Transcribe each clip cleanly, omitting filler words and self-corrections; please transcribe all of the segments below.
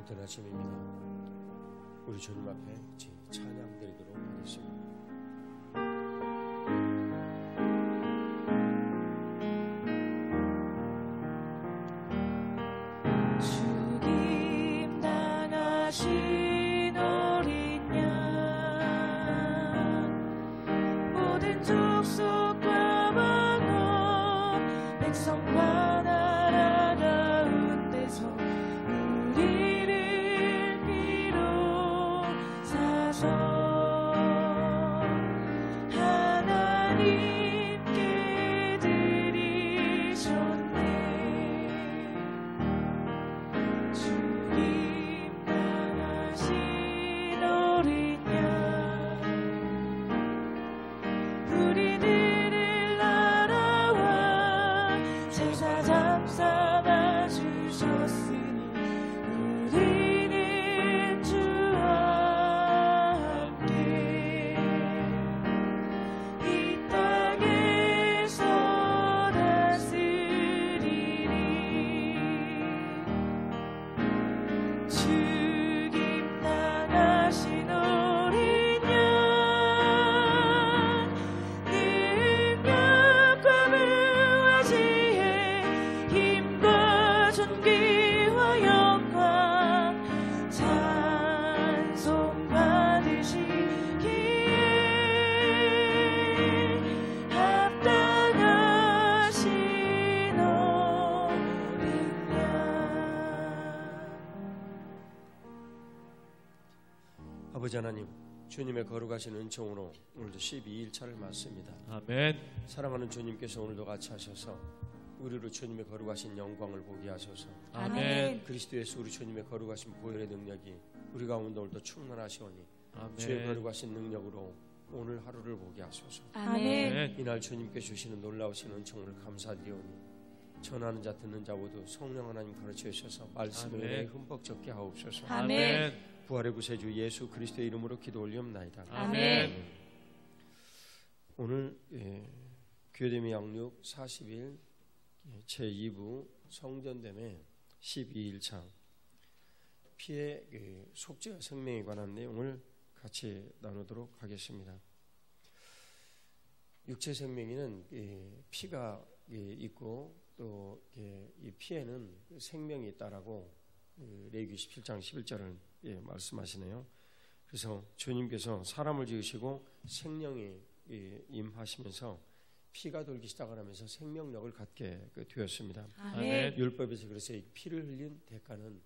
복된 아침입니다. 우리 주님 앞에 찬양 드리도록 하겠습니다. 주님 나가신 어린 양 모든 족속과 방언 백성과 나라 가운데서 우리를 비롯하서 하나님께 드리셨네. 주님 나가신 어린 양 우리들을 나라와 제사장 삼아 주셨으니 우리는 주와 함께 이 땅에서 다스리리. 주님 나가신 어린 양 능력과 부와 지혜 힘과 존귀와 영광 찬송 받으시기에 합당하신 어린 양. 아버지 하나님, 주님의 거룩하신 은총으로 오늘도 12일 차를 맞습니다. 아멘. 사랑하는 주님께서 오늘도 같이 하셔서 우리로 주님의 거룩하신 영광을 보게 하소서. 아멘. 그리스도 예수 우리 주님의 거룩하신 보혈의 능력이 우리 가운데 오늘도 충만하시오니 아멘. 주의 거룩하신 능력으로 오늘 하루를 보게 하소서. 아멘. 이날 주님께 주시는 놀라우신 은총을 감사드리오니 전하는 자 듣는 자 모두 성령 하나님 가르쳐 주셔서 말씀의 아멘. 은혜에 흠뻑 적게 하옵소서. 아멘. 부활의 구세주 예수 그리스도의 이름으로 기도 올리옵나이다. 아멘. 오늘 교회됨의 양육 40일 제2부 성전됨의 12일차 피의 속죄와 생명에 관한 내용을 같이 나누도록 하겠습니다. 육체 생명에는 피가 있고 또 이 피에는 생명이 있다라고 레위기 17장 11절을 말씀하시네요. 그래서 주님께서 사람을 지으시고 생명이 임하시면서 피가 돌기 시작을 하면서 생명력을 갖게 되었습니다. 아멘. 율법에서 그래서 피를 흘린 대가는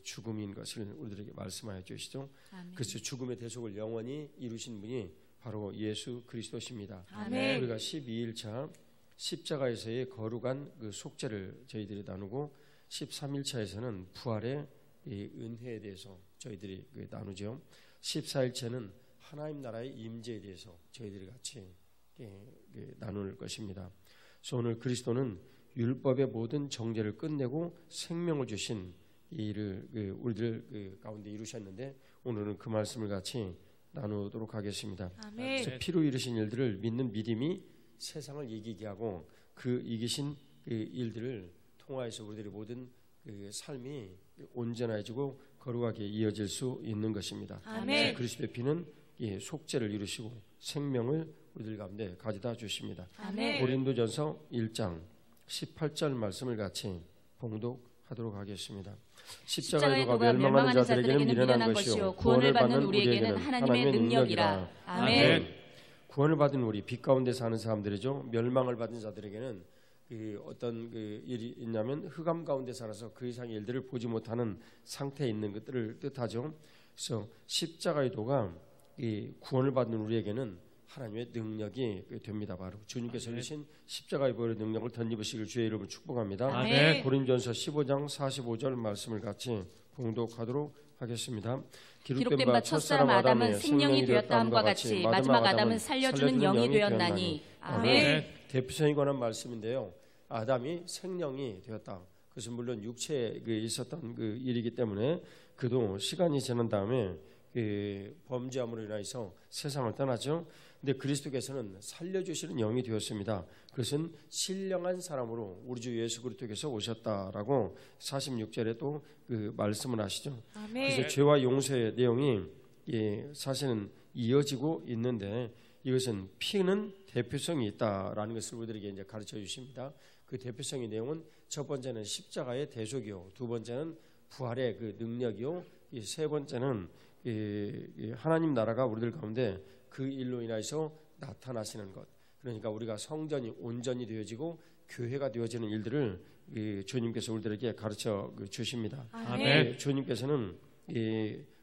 죽음인 것을 우리들에게 말씀하여 주시죠. 아멘. 그래서 죽음의 대속을 영원히 이루신 분이 바로 예수 그리스도십니다. 아멘. 우리가 12일차 십자가에서의 거룩한 그 속죄를 저희들이 나누고 13일차에서는 부활의 이 은혜에 대해서 저희들이 나누죠. 14일째는 하나님 나라의 임재에 대해서 저희들이 같이 나눌 것입니다. 그래서 오늘 그리스도는 율법의 모든 정죄를 끝내고 생명을 주신 이 일을 우리들 가운데 이루셨는데 오늘은 그 말씀을 같이 나누도록 하겠습니다. 아멘. 그래서 피로 이루신 일들을 믿는 믿음이 세상을 이기게 하고 그 이기신 그 일들을 통하여서 우리들의 모든 그 삶이 온전해지고 거룩하게 이어질 수 있는 것입니다. 아멘. 그리스도의 피는 속죄를 이루시고 생명을 우리들 가운데 가져다 주십니다. 아멘. 고린도전서 1장 18절 말씀을 같이 봉독하도록 하겠습니다. 십자가의 도가 멸망하는 자들에게는 미련한 것이요 구원을 받는 우리에게는 하나님의 능력이라. 아멘. 구원을 받은 우리 빛 가운데 사는 사람들이죠. 멸망을 받은 자들에게는 어떤 일이 있냐면 흑암 가운데 살아서 그 이상의 일들을 보지 못하는 상태에 있는 것들을 뜻하죠. 그래서 십자가의 도가 이 구원을 받는 우리에게는 하나님의 능력이 됩니다. 바로 주님께서 주신 십자가의 보혈의 능력을 덧입으시길 주의 이름으로 축복합니다. 아멘. 고린도전서 15장 45절 말씀을 같이 봉독하도록 하겠습니다. 기록된 바 첫사람 아담은 생명이 되었다 함과 같이 마지막 아담은 살려주는 영이 되었나니. 아멘. 대표성에 관한 말씀인데요. 아담이 생명이 되었다. 그것은 물론 육체에 있었던 그 일이기 때문에 그도 시간이 지난 다음에 범죄함으로 인해서 세상을 떠나죠. 근데 그리스도께서는 살려주시는 영이 되었습니다. 그것은 신령한 사람으로 우리 주 예수 그리스도께서 오셨다라고 46절에 또 그 말씀을 하시죠. 아멘. 그래서 죄와 용서의 내용이 사실은 이어지고 있는데 이것은 피는 대표성이 있다라는 것을 우리들에게 이제 가르쳐 주십니다. 그 대표성의 내용은 첫 번째는 십자가의 대속이요, 두 번째는 부활의 그 능력이요, 이 세 번째는 하나님 나라가 우리들 가운데 그 일로 인해서 나타나시는 것. 그러니까 우리가 성전이 온전히 되어지고 교회가 되어지는 일들을 주님께서 우리들에게 가르쳐 주십니다. 아멘. 주님께서는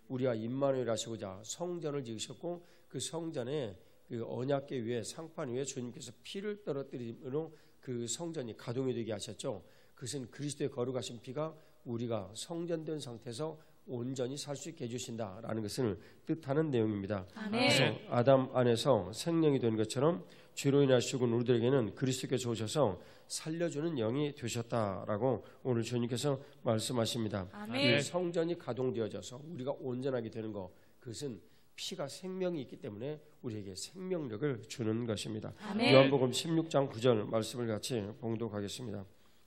우리와 임마누엘 하시고자 성전을 지으셨고 그 성전에 그 언약궤 위에 상판 위에 주님께서 피를 떨어뜨림으로 그 성전이 가동이 되게 하셨죠. 그것은 그리스도의 거룩하신 피가 우리가 성전된 상태에서 온전히 살 수 있게 해주신다라는 것을 뜻하는 내용입니다. 아멘. 그래서 아담 안에서 생명이 된 것처럼 죄로 인하여 죽은 우리들에게는 그리스도께서 오셔서 살려주는 영이 되셨다라고 오늘 주님께서 말씀하십니다. 아멘. 이 성전이 가동되어져서 우리가 온전하게 되는 것, 그것은 피가 생명이 있기 때문에 우리에게 생명력을 주는 것입니다. 아멘. 요한복음 16장 9절 말씀을 같이 봉독하겠습니다.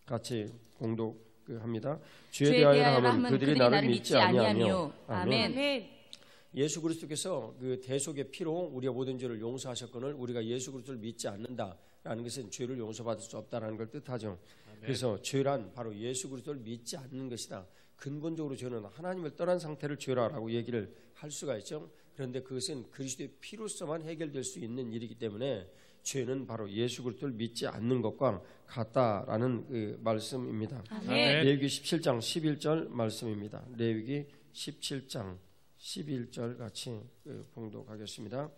같이 봉독합니다. 죄에 대하여 하면 그들이 나를 믿지 아니하며. 아멘. 예수 그리스도께서 그 대속의 피로 우리의 모든 죄를 용서하셨거늘 우리가 예수 그리스도를 믿지 않는다라는 것은 죄를 용서받을 수 없다라는 걸 뜻하죠. 그래서 죄란 바로 예수 그리스도를 믿지 않는 것이다. 근본적으로 죄는 하나님을 떠난 상태를 죄라라고 얘기를 할 수가 있죠. 그런데 그것은 그리스도의 피로서만 해결될 수 있는 일이기 때문에 죄는 바로 예수 그리스도를 믿지 않는 것과 같다라는 그 말씀입니다. 레위기 17장 11절 말씀입니다. 레위기 17장 11절 같이 봉독하겠습니다.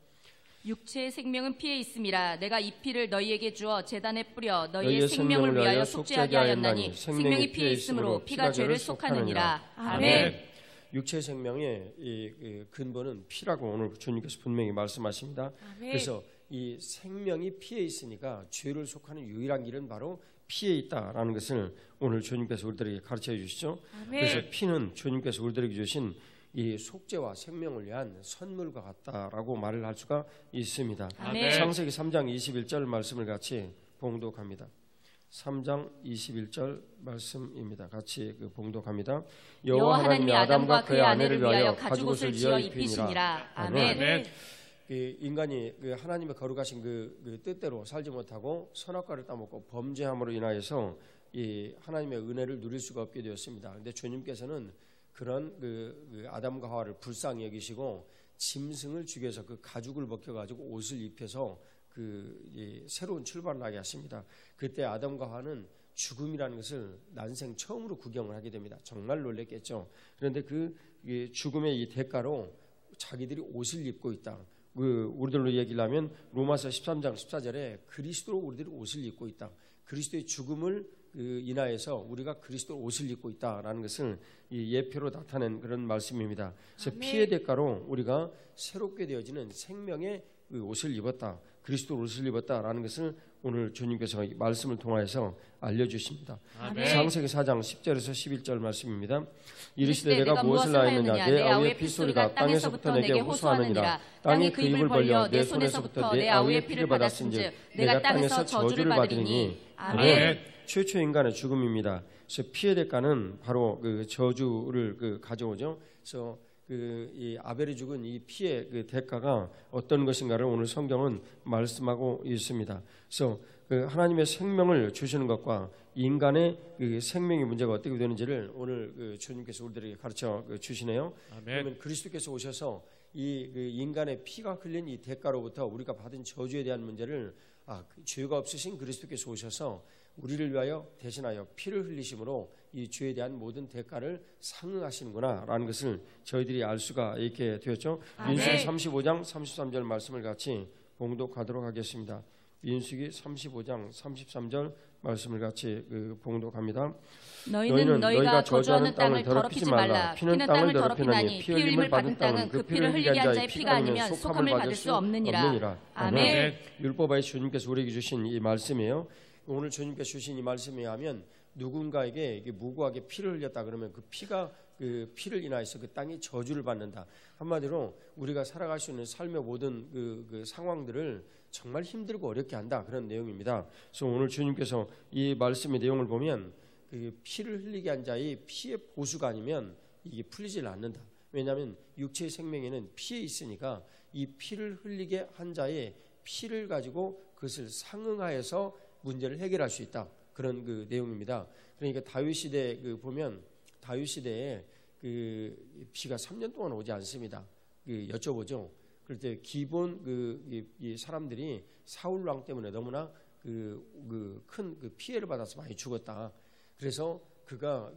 육체의 생명은 피에 있음이라. 내가 이 피를 너희에게 주어 제단에 뿌려 너희의 생명을 위하여 속죄하게 하였나니 생명이 피에 있으므로 피가 죄를 속하느니라. 아멘. 육체의 생명의 이 근본은 피라고 오늘 주님께서 분명히 말씀하십니다. 아멘. 그래서 이 생명이 피에 있으니까 죄를 속하는 유일한 길은 바로 피에 있다라는 것을 오늘 주님께서 우리들에게 가르쳐 주시죠. 아멘. 그래서 피는 주님께서 우리들에게 주신 이 속죄와 생명을 위한 선물과 같다라고 말을 할 수가 있습니다. 아멘. 창세기 3장 21절 말씀을 같이 봉독합니다. 3장 21절 말씀입니다. 같이 봉독합니다. 여호와 하나님이 아담과 그의 아내를 위하여 가죽옷을 지어 입히시니라. 아멘. 인간이 하나님의 거룩하신 그 뜻대로 살지 못하고 선악과를 따먹고 범죄함으로 인하여서 이 하나님의 은혜를 누릴 수가 없게 되었습니다. 그런데 주님께서는 그런 그 아담과 하와를 불쌍히 여기시고 짐승을 죽여서 그 가죽을 벗겨가지고 옷을 입혀서 새로운 출발을 하게 하십니다. 그때 아담과 하와는 죽음이라는 것을 난생 처음으로 구경을 하게 됩니다. 정말 놀랬겠죠. 그런데 그 죽음의 이 대가로 자기들이 옷을 입고 있다. 우리들로 얘기를 하면 로마서 13장 14절에 그리스도로 우리들이 옷을 입고 있다. 그리스도의 죽음을 인하여서 우리가 그리스도 옷을 입고 있다라는 것을 이 예표로 나타낸 그런 말씀입니다. 그래서 아멘. 피의 대가로 우리가 새롭게 되어지는 생명의 옷을 입었다. 그리스도 옷을 입었다라는 것을 오늘 주님께서 말씀을 통하여서 알려주십니다. 아멘. 창세기 4장 10절에서 11절 말씀입니다. 이르시되 내가 무엇을 하였느냐 내 아우의 피소리가 땅에서부터 내게 호소하느니라. 땅이 그 입을 벌려 내 손에서부터 내 아우의 피를 받았은즉 내가 땅에서 저주를 받으리니. 아멘. 최초 인간의 죽음입니다. 그래서 피의 대가는 바로 그 저주를 가져오죠. 그래서 이 아벨이 죽은 이 피의 그 대가가 어떤 것인가를 오늘 성경은 말씀하고 있습니다. 그래서 하나님의 생명을 주시는 것과 인간의 그 생명의 문제가 어떻게 되는지를 오늘 주님께서 우리들에게 가르쳐 주시네요. 아멘. 그러면 그리스도께서 오셔서 이 인간의 피가 흘린 이 대가로부터 우리가 받은 저주에 대한 문제를 죄가 없으신 그리스도께서 오셔서 우리를 위하여 대신하여 피를 흘리심으로 이 죄에 대한 모든 대가를 상응하시는구나 라는 것을 저희들이 알 수가 있게 되었죠. 민수기 35장 33절 말씀을 같이 봉독하도록 하겠습니다. 민수기 35장 33절 말씀을 같이 봉독합니다. 너희는 너희가 거주하는 땅을 더럽히지 말라. 피는 땅을 더럽히나니 피 흘림을 받은 땅은 그 피를 흘리게 한 자의 피가 아니면 속함을 받을 수 없느니라. 아멘. 율법의 주님께서 우리에게 주신 이 말씀이에요. 오늘 주님께서 주신 이 말씀에 하면 누군가에게 이게 무고하게 피를 흘렸다 그러면 그 피가 그 피를 인하여서 그 땅이 저주를 받는다. 한마디로 우리가 살아갈 수 있는 삶의 모든 그 상황들을 정말 힘들고 어렵게 한다, 그런 내용입니다. 그래서 오늘 주님께서 이 말씀의 내용을 보면 그 피를 흘리게 한 자의 피의 보수가 아니면 이게 풀리질 않는다. 왜냐하면 육체의 생명에는 피에 있으니까 이 피를 흘리게 한 자의 피를 가지고 그것을 상응하여서 문제를 해결할 수 있다, 그런 그 내용입니다. 그러니까 다윗 시대 보면 다윗 시대에 그 피가 3년 동안 오지 않습니다. 여쭤보죠. 그럴 때 기본 이 사람들이 사울 왕 때문에 너무나 큰 피해를 받아서 많이 죽었다. 그래서 그가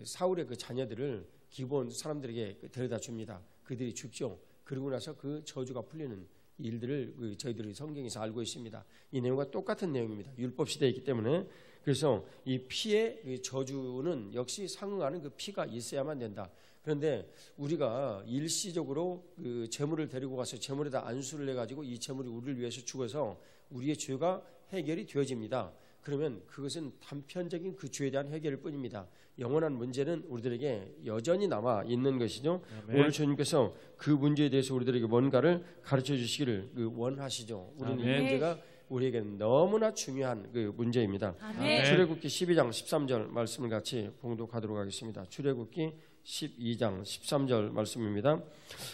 사울의 그 자녀들을 기본 사람들에게 데려다 줍니다. 그들이 죽죠. 그러고 나서 그 저주가 풀리는 일들을 저희들이 성경에서 알고 있습니다. 이 내용과 똑같은 내용입니다. 율법 시대이기 때문에. 그래서 이 피의 저주는 역시 상응하는 그 피가 있어야만 된다. 그런데 우리가 일시적으로 그 재물을 데리고 가서 재물에다 안수를 해가지고 이 재물이 우리를 위해서 죽어서 우리의 죄가 해결이 되어집니다. 그러면 그것은 단편적인 그 죄에 대한 해결일 뿐입니다. 영원한 문제는 우리들에게 여전히 남아 있는 것이죠. 아멘. 오늘 주님께서 그 문제에 대해서 우리들에게 뭔가를 가르쳐 주시기를 원하시죠. 우리는 아멘. 이 문제가 우리에게는 너무나 중요한 그 문제입니다. 출애굽기 12장 13절 말씀을 같이 봉독하도록 하겠습니다. 출애굽기 12장 13절 말씀입니다.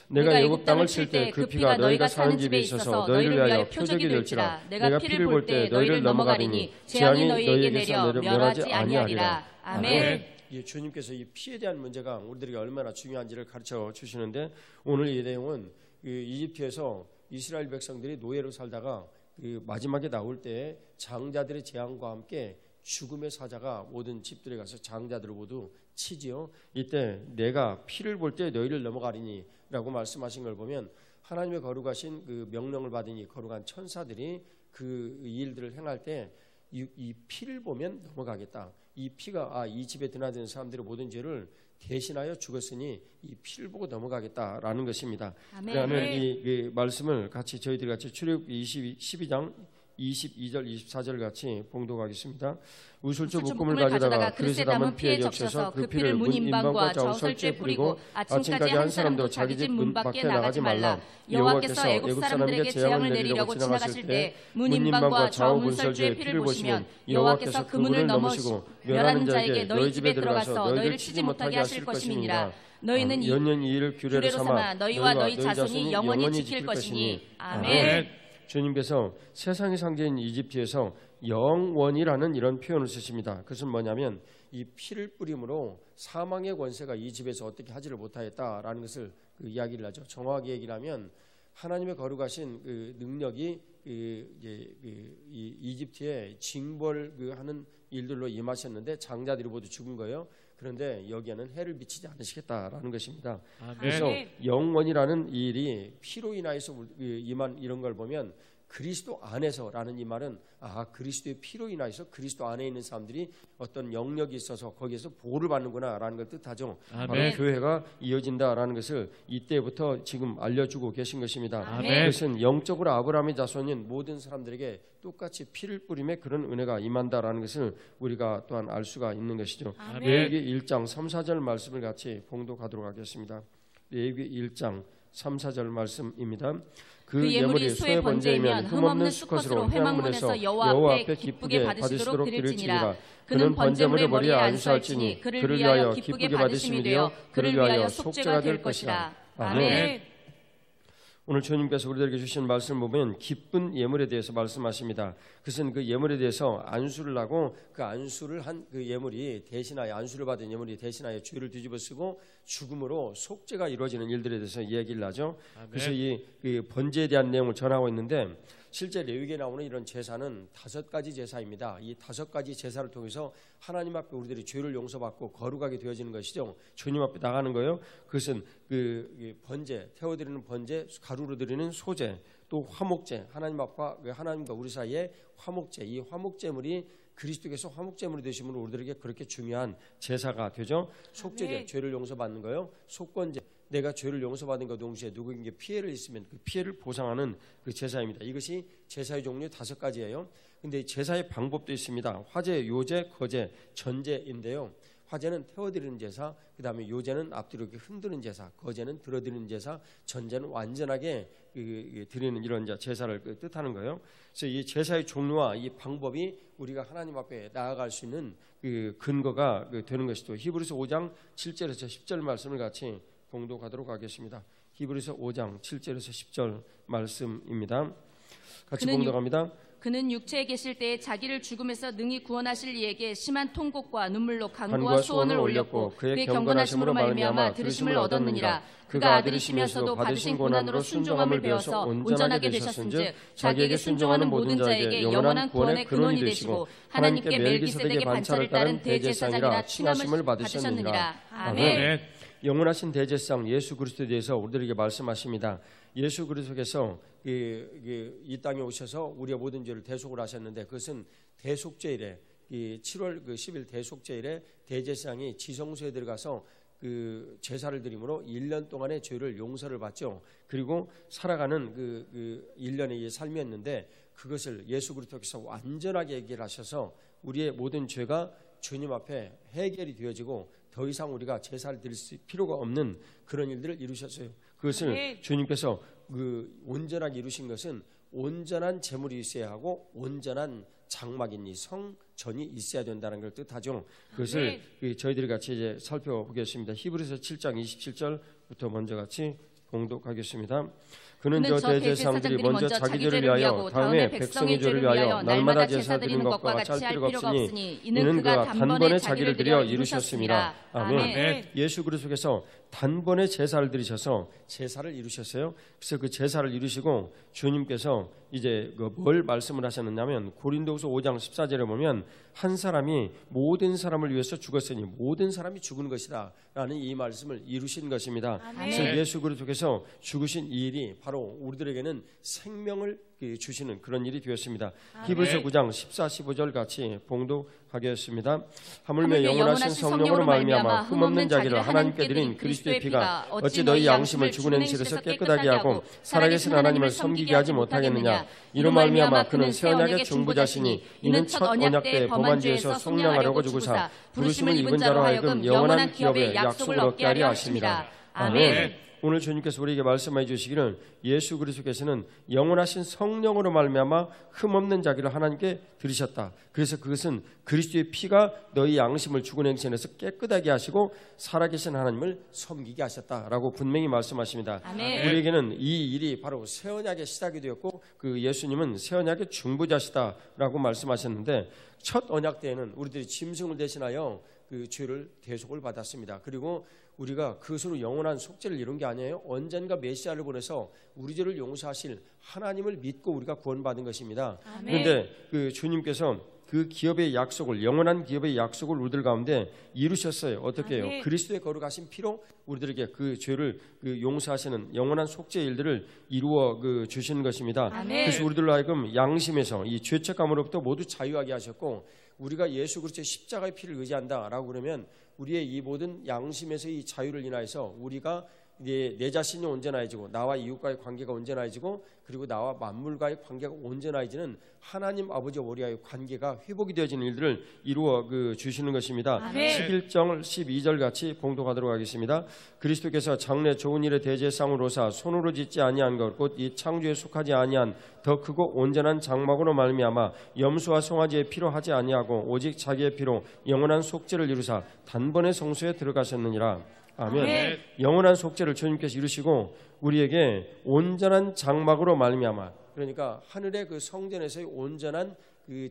내가 애굽 땅을 칠 때 그 피가 너희가 사는 집에 있어서 너희를 위하여 표적이 될지라. 내가 피를 볼 때 너희를 넘어가리니 재앙이 너희에게 내려 멸하지 아니하리라. 아멘. 주님께서 이 피에 대한 문제가 우리들에게 얼마나 중요한지를 가르쳐 주시는데, 오늘 이 내용은 이집트에서 이스라엘 백성들이 노예로 살다가 마지막에 나올 때 장자들의 재앙과 함께 죽음의 사자가 모든 집들에 가서 장자들을 모두 치지요. 이때 내가 피를 볼 때 너희를 넘어가리니 라고 말씀하신 걸 보면 하나님의 거룩하신 그 명령을 받으니 거룩한 천사들이 그 일들을 행할 때 이 피를 보면 넘어가겠다. 이 피가 이 집에 드나드는 사람들의 모든 죄를 대신하여 죽었으니 이 피를 보고 넘어가겠다라는 것입니다. 그러면 이 말씀을 같이 저희들 같이 출애굽기 12장 22절 24절 같이 봉독하겠습니다. 우슬초 묶음을 가져다가 그릇에 담은 피에 적셔서 그 피를 문 인방과 좌우설주에 뿌리고 아침까지 한 사람도 자기 집 문 밖에 나가지 말라. 여호와께서 애굽 사람들에게 재앙을 내리려고 지나가실 때 문 인방과 좌우 문설주의 피를 보시면 여호와께서 그 문을 넘으시고 멸하는 자에게 너희 집에 들어가서 너희를 치지 못하게 하실 것임이니라. 너희는 연년 이 일을 규례로 삼아 너희와 너희 자손이 영원히 지킬 것이니. 아멘. 주님께서 세상의 상징인 이집트에서 영원이라는 이런 표현을 쓰십니다. 그것은 뭐냐면 이 피를 뿌림으로 사망의 권세가 이 집에서 어떻게 하지를 못하였다라는 것을 이야기를 하죠. 정확하게 얘기를 하면 하나님의 거룩하신 그 능력이 이집트에 징벌하는 일들로 임하셨는데 장자들이 모두 죽은 거예요. 그런데 여기에는 해를 미치지 않으시겠다라는 것입니다. 아멘. 그래서 영원이라는 일이 피로 인하여서 임한 이런 걸 보면 그리스도 안에서라는 이 말은 그리스도의 피로 인하여서 그리스도 안에 있는 사람들이 어떤 영역이 있어서 거기에서 보호를 받는구나라는 걸 뜻하죠. 바로 교회가 이어진다라는 것을 이때부터 지금 알려주고 계신 것입니다. 아멘. 그것은 영적으로 아브라함의 자손인 모든 사람들에게 똑같이 피를 뿌림에 그런 은혜가 임한다라는 것을 우리가 또한 알 수가 있는 것이죠. 레위기 1장 3, 4절 말씀을 같이 봉독하도록 하겠습니다. 레위기 1장 3, 4절 말씀입니다. 그 예물이 소의 번제이면 흠없는 수컷으로 회막문에서 여호와 앞에 기쁘게 받으시도록 드릴지니라. 그는 번제물의 머리에 안수할지니 그를 위하여 기쁘게 받으심이 되어 그를 위하여 속죄가 될 것이라. 아멘. 오늘 주님께서 우리들에게 주신 말씀을 보면 기쁜 예물에 대해서 말씀하십니다. 그것은 그 예물에 대해서 안수를 하고 그 안수를 한 그 예물이 대신하여 안수를 받은 예물이 대신하여 죄를 뒤집어쓰고 죽음으로 속죄가 이루어지는 일들에 대해서 이야기를 하죠. 아멘. 그래서 이 번제에 대한 내용을 전하고 있는데 실제 레위기에 나오는 이런 제사는 5가지 제사입니다. 이 5가지 제사를 통해서 하나님 앞에 우리들이 죄를 용서받고 거룩하게 되어지는 것이죠. 주님 앞에 나가는 거예요. 그것은 그 번제, 태워드리는 번제, 가루로 드리는 소제, 또 화목제, 하나님과 우리 사이에 화목제, 이 화목제물이 그리스도께서 화목제물이 되심으로 우리들에게 그렇게 중요한 제사가 되죠. 속죄제, 죄를 용서받는 거요. 속건제, 내가 죄를 용서받은 것 동시에 누구에게 피해를 있으면 그 피해를 보상하는 그 제사입니다. 이것이 제사의 종류 5가지예요. 근데 제사의 방법도 있습니다. 화제, 요제, 거제, 전제인데요. 화제는 태워드리는 제사, 그 다음에 요제는 앞뒤로 이렇게 흔드는 제사, 거제는 들어드리는 제사, 전제는 완전하게 드리는 이런 제사를 뜻하는 거예요. 그래서 이 제사의 종류와 이 방법이 우리가 하나님 앞에 나아갈 수 있는 그 근거가 되는 것이죠. 히브리서 5장 7절에서 10절 말씀을 같이 봉독하도록 하겠습니다. 히브리서 5장 7절에서 10절 말씀입니다. 같이 봉독합니다. 그는 육체에 계실 때에 자기를 죽음에서 능히 구원하실 이에게 심한 통곡과 눈물로 간구와 소원을 올렸고 그의 경건하심으로 말미암아 들으심을 얻었느니라. 그가 아들이시면서도 받으신 고난으로 순종함을 배워서 온전하게 되셨은즉 자기에게 순종하는 모든 자에게 영원한 구원의 근원이 되시고 하나님께 멜기세덱의 반차를 따른 대제사장이라 칭하심을 받으셨느니라. 아멘. 영원하신 대제사장 예수 그리스도에 대해서 우리들에게 말씀하십니다. 예수 그리스도께서 이 땅에 오셔서 우리의 모든 죄를 대속을 하셨는데 그것은 대속죄일에 7월 10일 대속죄일에 대제사장이 지성소에 들어가서 그 제사를 드림으로 1년 동안의 죄를 용서를 받죠. 그리고 살아가는 그 1년의 삶이었는데 그것을 예수 그리스도께서 완전하게 해결하셔서 우리의 모든 죄가 주님 앞에 해결이 되어지고 더 이상 우리가 제사를 드릴 필요가 없는 그런 일들을 이루셨어요. 그것을 주님께서 온전하게 이루신 것은 온전한 제물이 있어야 하고 온전한 장막인 이 성전이 있어야 된다는 걸 뜻하죠. 그것을 저희들이 같이 이제 살펴보겠습니다. 히브리서 7장 27절부터 먼저 같이 봉독하겠습니다. 그는 저 대제사장들이 먼저 자기 죄를 위하여 다음에 백성의 죄를 위하여 날마다 제사 드리는 것과 같이 할 필요가 없으니 이는 그가 단번에 자기를 드려 이루셨습니다. 아멘. 예수 그리스도께서 단번에 제사를 드리셔서 제사를 이루셨어요. 그래서 그 제사를 이루시고 주님께서 이제 뭘 말씀을 하셨느냐면 고린도후서 5장 14절에 보면 한 사람이 모든 사람을 위해서 죽었으니 모든 사람이 죽은 것이다 라는 이 말씀을 이루신 것입니다. 그래서 예수 그리스도께서 죽으신 이 일이 바로 우리들에게는 생명을 주시는 그런 일이 되었습니다. 히브리서 9장 14, 15절 같이 봉독하겠습니다. 하물며 영원하신 성령으로 말미암아 흠없는 자기를 하나님께 드린 그리스도의 피가 어찌 너희 양심을 죽은 행실에서 깨끗하게 하고 살아계신 하나님을 섬기게 하지 못하겠느냐. 이로 말미암아 그는 새 언약의 중보자시니 이는 첫 언약 때 범한 죄에서 속량하려고 죽으사 부르심을 입은 자로 하여금 영원한 기업의 약속을 얻게 하려 하십니다. 아멘. 오늘 주님께서 우리에게 말씀해 주시기를 예수 그리스도께서는 영원하신 성령으로 말미암아 흠없는 자기를 하나님께 드리셨다. 그래서 그것은 그리스도의 피가 너희 양심을 죽은 행실에서 깨끗하게 하시고 살아계신 하나님을 섬기게 하셨다라고 분명히 말씀하십니다. 아멘. 우리에게는 이 일이 바로 새 언약의 시작이 되었고 그 예수님은 새 언약의 중보자시다라고 말씀하셨는데 첫 언약 때에는 우리들이 짐승을 대신하여 그 죄를 대속을 받았습니다. 그리고 우리가 그것으로 영원한 속죄를 이룬 게 아니에요. 언젠가 메시아를 보내서 우리 죄를 용서하실 하나님을 믿고 우리가 구원받은 것입니다. 그런데 그 주님께서 그 기업의 약속을 영원한 기업의 약속을 우리들 가운데 이루셨어요. 어떻게 해요? 그리스도의 거룩하신 피로 우리들에게 그 죄를 용서하시는 영원한 속죄의 일들을 이루어 주시는 것입니다. 그래서 우리들로 하여금 양심에서 이 죄책감으로부터 모두 자유하게 하셨고 우리가 예수 그리스도의 십자가의 피를 의지한다라고 그러면 우리의 이 모든 양심에서 이 자유를 인하여서 우리가 내 자신이 온전해지고 나와 이웃과의 관계가 온전해지고 그리고 나와 만물과의 관계가 온전해지는 하나님 아버지와 우리와의 관계가 회복이 되어지는 일들을 이루어 주시는 것입니다. 11장 12절 같이 봉독하도록 하겠습니다. 그리스도께서 장래 좋은 일의 대제사장으로서 손으로 짓지 아니한 것 곧 이 창조에 속하지 아니한 더 크고 온전한 장막으로 말미암아 염소와 송아지의 피로 하지 아니하고 오직 자기의 피로 영원한 속죄를 이루사 단번에 성소에 들어가셨느니라. 아멘. 영원한 속죄를 주님께서 이루시고 우리에게 온전한 장막으로 말미암아 그러니까 하늘의 그 성전에서의 온전한 그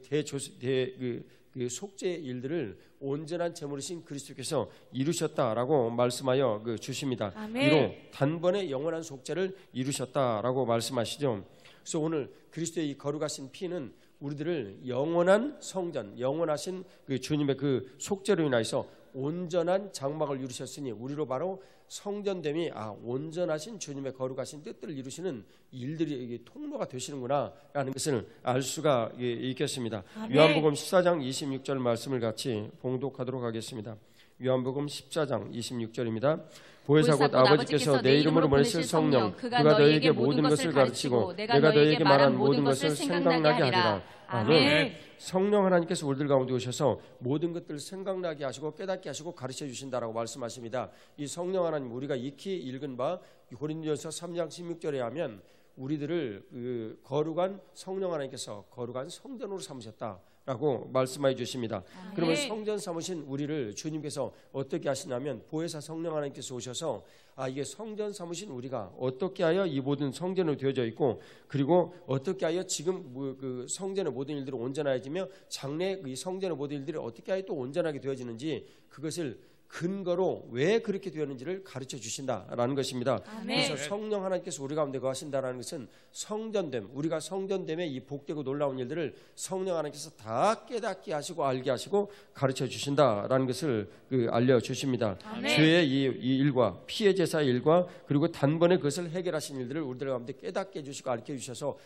속죄의 일들을 온전한 제물이신 그리스도께서 이루셨다라고 말씀하여 주십니다. 이로 단번에 영원한 속죄를 이루셨다라고 말씀하시죠. 그래서 오늘 그리스도의 이 거룩하신 피는 우리들을 영원한 성전, 영원하신 그 주님의 그 속죄로 인하여서 온전한 장막을 이루셨으니 우리로 바로 성전됨이 온전하신 주님의 거룩하신 뜻들을 이루시는 일들이 통로가 되시는구나 라는 것을 알 수가 있겠습니다. 아멘. 요한복음 14장 26절 말씀을 같이 봉독하도록 하겠습니다. 요한복음 14장 26절입니다. 보혜사 곧 아버지께서 내 이름으로 보내실 성령 그가 너희에게 모든 것을 가르치고 내가 너희에게 말한 모든 것을 생각나게 하리라. 아멘. 성령 하나님께서 우리들 가운데 오셔서 모든 것들을 생각나게 하시고 깨닫게 하시고 가르쳐 주신다라고 말씀하십니다. 이 성령 하나님 우리가 익히 읽은 바 고린도전서 3장 16절에 하면 우리들을 거룩한 성령 하나님께서 거룩한 성전으로 삼으셨다라고 말씀해 주십니다. 그러면 성전 삼으신 우리를 주님께서 어떻게 하시냐면 보혜사 성령 하나님께서 오셔서 이게 성전 삼으신 우리가 어떻게 하여 이 모든 성전으로 되어져 있고 그리고 어떻게 하여 지금 그 성전의 모든 일들이 온전해지며 장래 이 성전의 모든 일들이 어떻게 하여 또 온전하게 되어지는지 그것을 근거로 왜 그렇게 되었는지를 가르쳐 주신다라는 것입니다. 아멘. 그래서 성령 하나님께서 우리 가운데 거하신다라는 것은 성전됨, 우리가 성전됨의 이 복되고 놀라운 일들을 성령 하나님께서 다 깨닫게 하시고 알게 하시고 가르쳐 주신다라는 것을 알려주십니다. 아멘. 죄의 이 일과 피해 제사의 일과 그리고 단번에 그것을 해결하신 일들을 우리들 가운데 깨닫게 해주시고 가르쳐 주셔서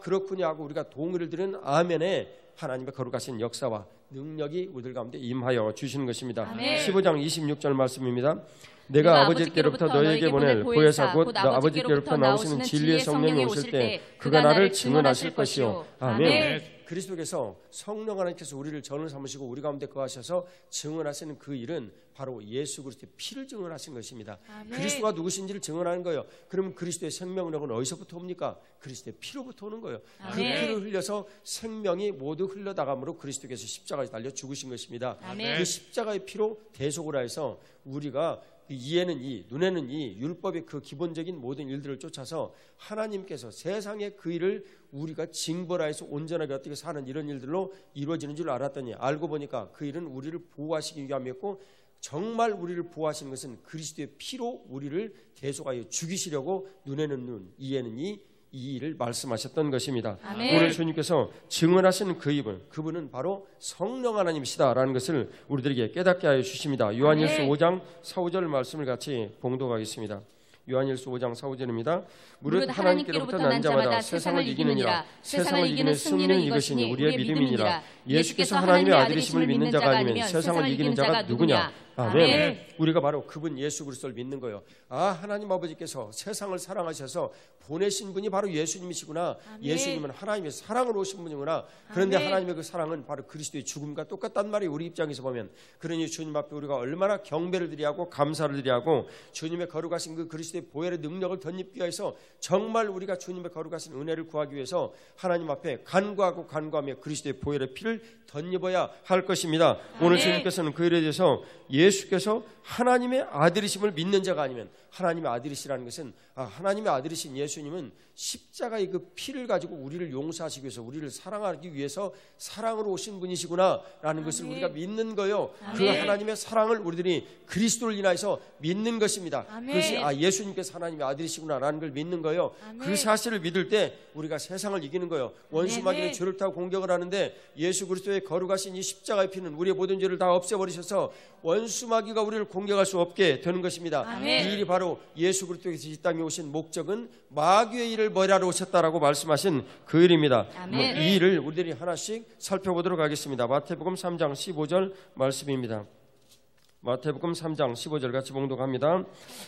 그렇군요 하고 우리가 동의를 드리는 아멘에 하나님의 거룩하신 역사와 능력이 우리들 가운데 임하여 주시는 것입니다. 아멘. 15장 26절 말씀입니다. 내가 아버지께로부터 너희에게 보낼 보혜사 곧 아버지께로부터 나오시는 진리의 성령이 오실 때 그가 나를 증언하실 것이요. 아멘. 그리스도께서 성령 하나님께서 우리를 전을 삼으시고 우리 가운데 거하셔서 증언하시는 그 일은 바로 예수 그리스도의 피를 증언하신 것입니다. 아멘. 그리스도가 누구신지를 증언하는 거예요. 그러면 그리스도의 생명력은 어디서부터 옵니까? 그리스도의 피로부터 오는 거예요. 아멘. 그 피를 흘려서 생명이 모두 흘러나감으로 그리스도께서 십자가에 달려 죽으신 것입니다. 아멘. 그 십자가의 피로 대속을 하여서 우리가 이에는 이, 눈에는 이, 율법의 그 기본적인 모든 일들을 쫓아서 하나님께서 세상의 그 일을 우리가 징벌하여서 온전하게 어떻게 사는 이런 일들로 이루어지는 줄 알았더니 알고 보니까 그 일은 우리를 보호하시기 위함이었고 정말 우리를 보호하시는 것은 그리스도의 피로 우리를 대속하여 죽이시려고 눈에는 눈, 이에는 이 일을 말씀하셨던 것입니다. 아멘. 오늘 주님께서 증언하시는 그분은 바로 성령 하나님이시다라는 것을 우리들에게 깨닫게 하여 주십니다. 요한일서 5장 4, 5절 말씀을 같이 봉독하겠습니다. 요한일서 5장 4, 5절입니다. 무릇 하나님께로부터 난 자마다 세상을 이기느니라. 세상을 이기는 승리는 이것이니 우리의 믿음이니라. 예수께서 하나님의 아들이심을 믿는 자가 아니면 세상을 이기는 자가 누구냐? 아멘. 우리가 바로 그분 예수 그리스도를 믿는 거예요. 하나님 아버지께서 세상을 사랑하셔서 보내신 분이 바로 예수님이시구나. 아멘. 예수님은 하나님의 사랑으로 오신 분이구나. 그런데 아멘. 하나님의 그 사랑은 바로 그리스도의 죽음과 똑같단 말이 우리 입장에서 보면 그러니 주님 앞에 우리가 얼마나 경배를 드려야 하고 감사를 드려야 하고 주님의 거룩하신 그 그리스도의 보혈의 능력을 덧입기 위해서 정말 우리가 주님의 거룩하신 은혜를 구하기 위해서 하나님 앞에 간구하며 그리스도의 보혈의 피를 덧입어야 할 것입니다. 아멘. 오늘 주님께서는 그 일에 대해서 예수께서 하나님의 아들이심을 믿는 자가 아니면 하나님의 아들이시라는 것은 하나님의 아들이신 예수님은 십자가의 그 피를 가지고 우리를 용서하시기 위해서 우리를 사랑하기 위해서 사랑으로 오신 분이시구나라는 것을 우리가 믿는 거예요. 그 하나님의 사랑을 우리들이 그리스도를 인하여서 믿는 것입니다. 그것이 예수님께서 하나님의 아들이시구나라는 걸 믿는 거예요. 그 사실을 믿을 때 우리가 세상을 이기는 거예요. 원수 마귀는 죄를 타고 공격을 하는데 예수 그리스도의 거룩하신 이 십자가의 피는 우리의 모든 죄를 다 없애버리셔서 원수 마귀가 우리를 공격할 수 없게 되는 것입니다. 아멘. 이 일이 바로 예수 그리스도께서 이 땅에 오신 목적은 마귀의 일을 벌하러 오셨다라고 말씀하신 그 일입니다. 아멘. 이 일을 우리들이 하나씩 살펴보도록 하겠습니다. 마태복음 3장 15절 말씀입니다. 마태복음 3장 15절 같이 봉독합니다.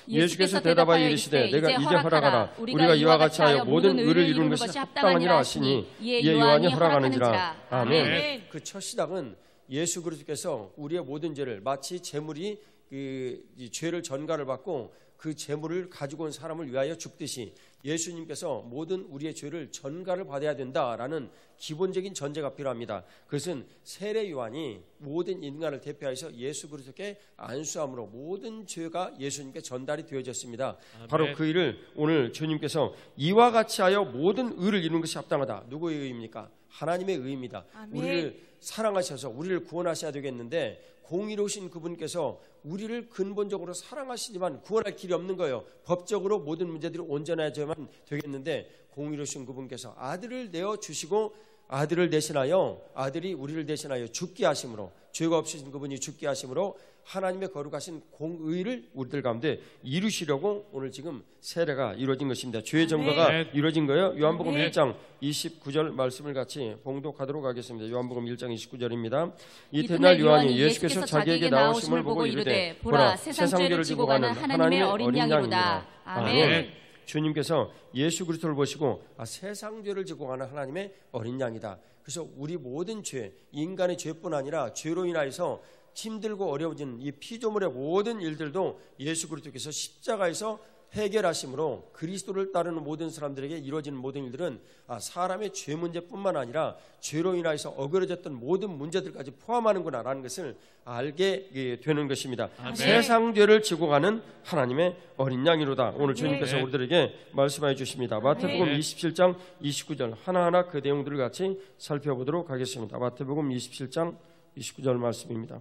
예수께서 대답하여 이르시되 내가 이제 허락하라. 우리가 이와 같이 하여 모든 의를 이루는 것이 합당하니라 하시니 이에 요한이 허락하는지라. 아멘. 그 첫 시작은 예수 그리스도께서 우리의 모든 죄를 마치 제물이 이 죄를 전가를 받고 그 제물을 가지고 온 사람을 위하여 죽듯이 예수님께서 모든 우리의 죄를 전가를 받아야 된다라는 기본적인 전제가 필요합니다. 그것은 세례 요한이 모든 인간을 대표해서 예수 그리스도께 안수함으로 모든 죄가 예수님께 전달이 되어졌습니다. 아멘. 바로 그 일을 오늘 주님께서 이와 같이 하여 모든 의를 이루는 것이 합당하다. 누구의 의입니까? 하나님의 의입니다. 아멘. 우리를 사랑하셔서 우리를 구원하셔야 되겠는데 공의로우신 그분께서 우리를 근본적으로 사랑하시지만 구원할 길이 없는 거예요. 법적으로 모든 문제들이 온전해져야만 되겠는데 공의로우신 그분께서 아들을 내어주시고 아들을 대신하여, 아들이 우리를 대신하여 죽게 하심으로, 죄가 없으신 그분이 죽게 하심으로 하나님의 거룩하신 공의를 우리들 가운데 이루시려고 오늘 지금 세례가 이루어진 것입니다. 죄의 점거가 이루어진 거예요. 요한복음 1장 29절 말씀을 같이 봉독하도록 하겠습니다. 요한복음 1장 29절입니다. 이튿날 요한이 예수께서 자기에게 나오심을 보고 이르되 보라 세상 죄를 지고 가는 하나님의 어린 양이로다. 아멘. 주님께서 예수 그리스도를 보시고 세상 죄를 지고 가는 하나님의 어린 양이다. 그래서 우리 모든 죄, 인간의 죄뿐 아니라 죄로 인하여서 힘들고 어려워진 이 피조물의 모든 일들도 예수 그리스도께서 십자가에서 해결하심으로 그리스도를 따르는 모든 사람들에게 이루어지는 모든 일들은 사람의 죄 문제뿐만 아니라 죄로 인하여서 어그러졌던 모든 문제들까지 포함하는구나라는 것을 알게 되는 것입니다. 세상 죄를 지고 가는 하나님의 어린 양이로다. 오늘 주님께서 우리들에게 말씀해 주십니다. 마태복음 27장 29절 하나하나 그 내용들을 같이 살펴보도록 하겠습니다. 마태복음 27장 29절 말씀입니다.